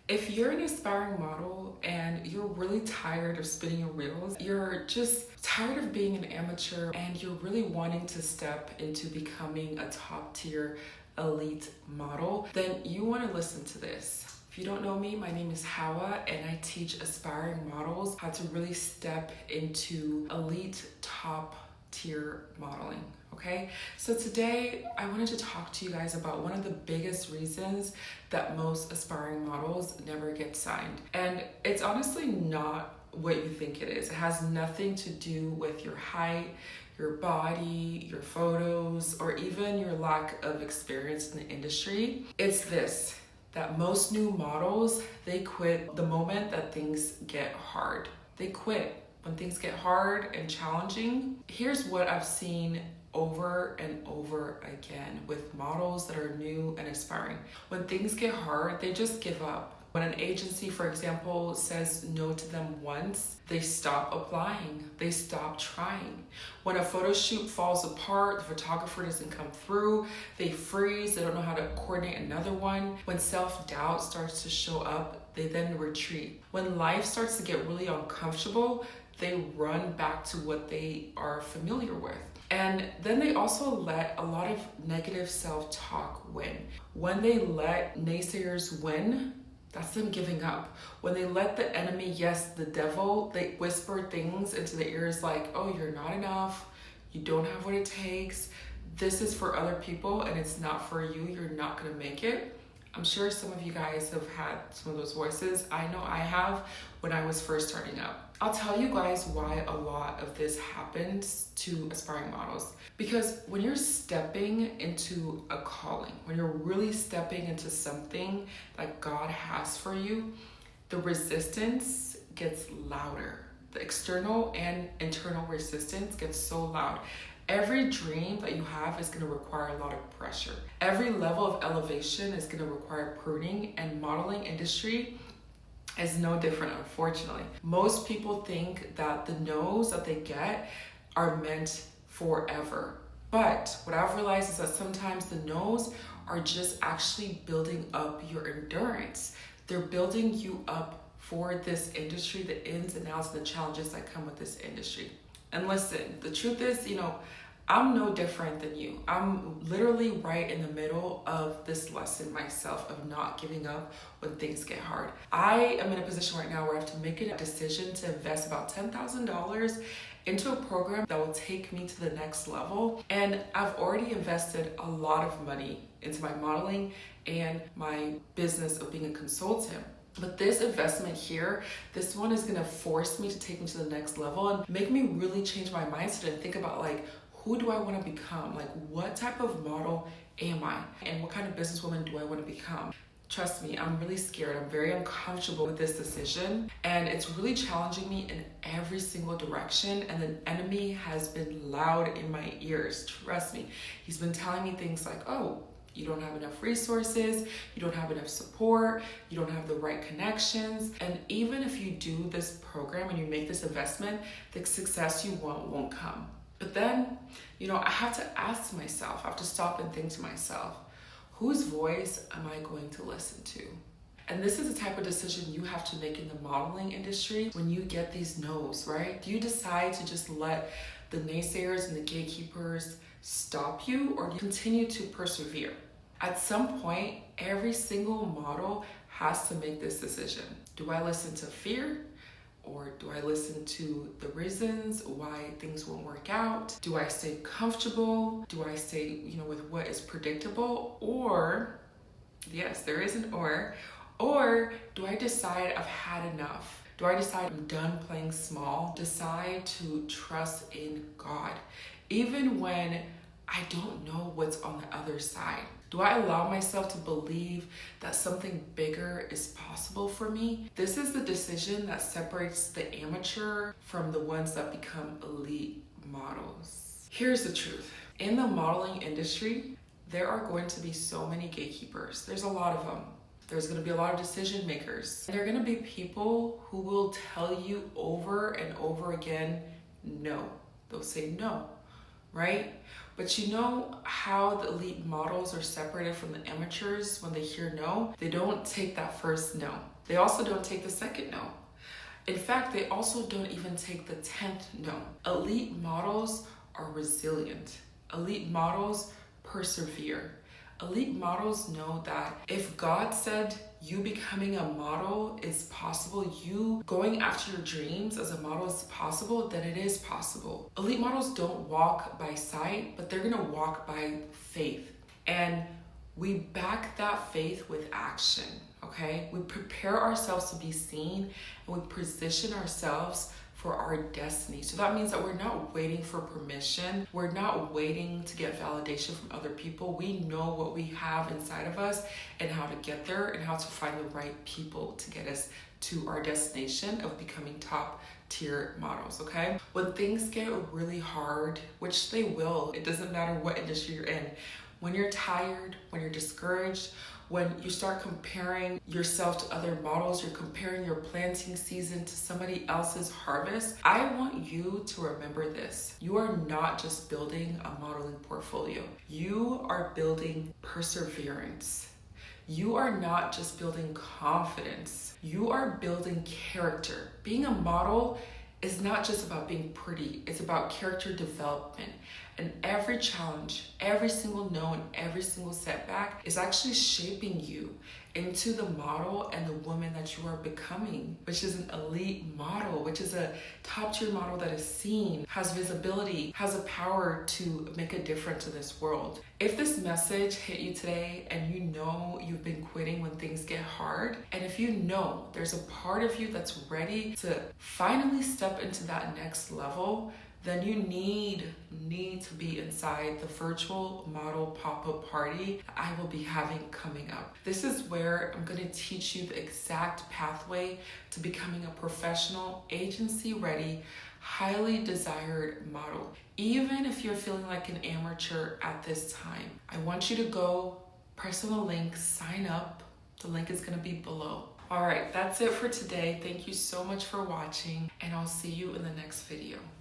If you're an aspiring model and you're really tired of spinning your reels, you're just tired of being an amateur and you're really wanting to step into becoming a top tier elite model, then you want to listen to this. If you don't know me, my name is Hawa and I teach aspiring models how to really step into elite top tier modeling. Okay, so today I wanted to talk to you guys about one of the biggest reasons that most aspiring models never get signed. And it's honestly not what you think it is. It has nothing to do with your height, your body, your photos, or even your lack of experience in the industry. It's this, that most new models, they quit the moment that things get hard. They quit when things get hard and challenging. Here's what I've seen over and over again with models that are new and aspiring. When things get hard, they just give up. When an agency, for example, says no to them once, they stop applying, they stop trying. When a photo shoot falls apart, the photographer doesn't come through, they freeze, they don't know how to coordinate another one. When self-doubt starts to show up, they then retreat. When life starts to get really uncomfortable, they run back to what they are familiar with. And then they also let a lot of negative self-talk win. When they let naysayers win, that's them giving up. When they let the enemy, yes, the devil, they whisper things into the ears like, oh, you're not enough, you don't have what it takes, this is for other people and it's not for you, you're not gonna make it. I'm sure some of you guys have had some of those voices. I know I have when I was first starting out. I'll tell you guys why a lot of this happens to aspiring models. Because when you're stepping into a calling, when you're really stepping into something that God has for you, the resistance gets louder. The external and internal resistance gets so loud. Every dream that you have is going to require a lot of pressure. Every level of elevation is going to require pruning, and modeling industry is no different, unfortunately. Most people think that the no's that they get are meant forever. But what I've realized is that sometimes the no's are just actually building up your endurance. They're building you up for this industry, the ins and outs and the challenges that come with this industry. And listen, the truth is, I'm no different than you. I'm literally right in the middle of this lesson myself of not giving up when things get hard. I am in a position right now where I have to make a decision to invest about $10,000 into a program that will take me to the next level. And I've already invested a lot of money into my modeling and my business of being a consultant. But this investment here, this one is gonna force me to take me to the next level and make me really change my mindset and think about who do I wanna become? What type of model am I? And what kind of businesswoman do I wanna become? Trust me, I'm really scared. I'm very uncomfortable with this decision. And it's really challenging me in every single direction. And the enemy has been loud in my ears, trust me. He's been telling me things like, oh, you don't have enough resources, you don't have enough support, you don't have the right connections. And even if you do this program and you make this investment, the success you want won't come. But then, I have to ask myself, I have to stop and think to myself, whose voice am I going to listen to? And this is the type of decision you have to make in the modeling industry when you get these no's, right? Do you decide to just let the naysayers and the gatekeepers stop you, or do you continue to persevere? At some point, every single model has to make this decision. Do I listen to fear? Or do I listen to the reasons why things won't work out? Do I stay comfortable? Do I stay, with what is predictable? Or, yes, there is an or do I decide I've had enough? Do I decide I'm done playing small? Decide to trust in God, even when I don't know what's on the other side. Do I allow myself to believe that something bigger is possible for me? This is the decision that separates the amateur from the ones that become elite models. Here's the truth. In the modeling industry, there are going to be so many gatekeepers. There's a lot of them. There's going to be a lot of decision makers. There are going to be people who will tell you over and over again, no. They'll say no, right? But you know how the elite models are separated from the amateurs when they hear no? They don't take that first no. They also don't take the second no. In fact, they also don't even take the 10th no. Elite models are resilient. Elite models persevere. Elite models know that if God said you becoming a model is possible, you going after your dreams as a model is possible, then it is possible. Elite models don't walk by sight, but they're gonna walk by faith. And we back that faith with action, okay? We prepare ourselves to be seen and we position ourselves for our destiny. So that means that we're not waiting for permission. We're not waiting to get validation from other people. We know what we have inside of us and how to get there and how to find the right people to get us to our destination of becoming top tier models, okay? When things get really hard, which they will, it doesn't matter what industry you're in, when you're tired, when you're discouraged, when you start comparing yourself to other models, you're comparing your planting season to somebody else's harvest, I want you to remember this. You are not just building a modeling portfolio. You are building perseverance. You are not just building confidence. You are building character. Being a model is not just about being pretty. It's about character development. And every challenge, every single no, and every single setback is actually shaping you into the model and the woman that you are becoming, which is an elite model, which is a top tier model that is seen, has visibility, has a power to make a difference in this world. If this message hit you today and you know you've been quitting when things get hard, and if you know there's a part of you that's ready to finally step into that next level, then you need to be inside the virtual model pop-up party I will be having coming up. This is where I'm going to teach you the exact pathway to becoming a professional, agency-ready, highly desired model. Even if you're feeling like an amateur at this time, I want you to go press on the link, sign up. The link is going to be below. All right, that's it for today. Thank you so much for watching, and I'll see you in the next video.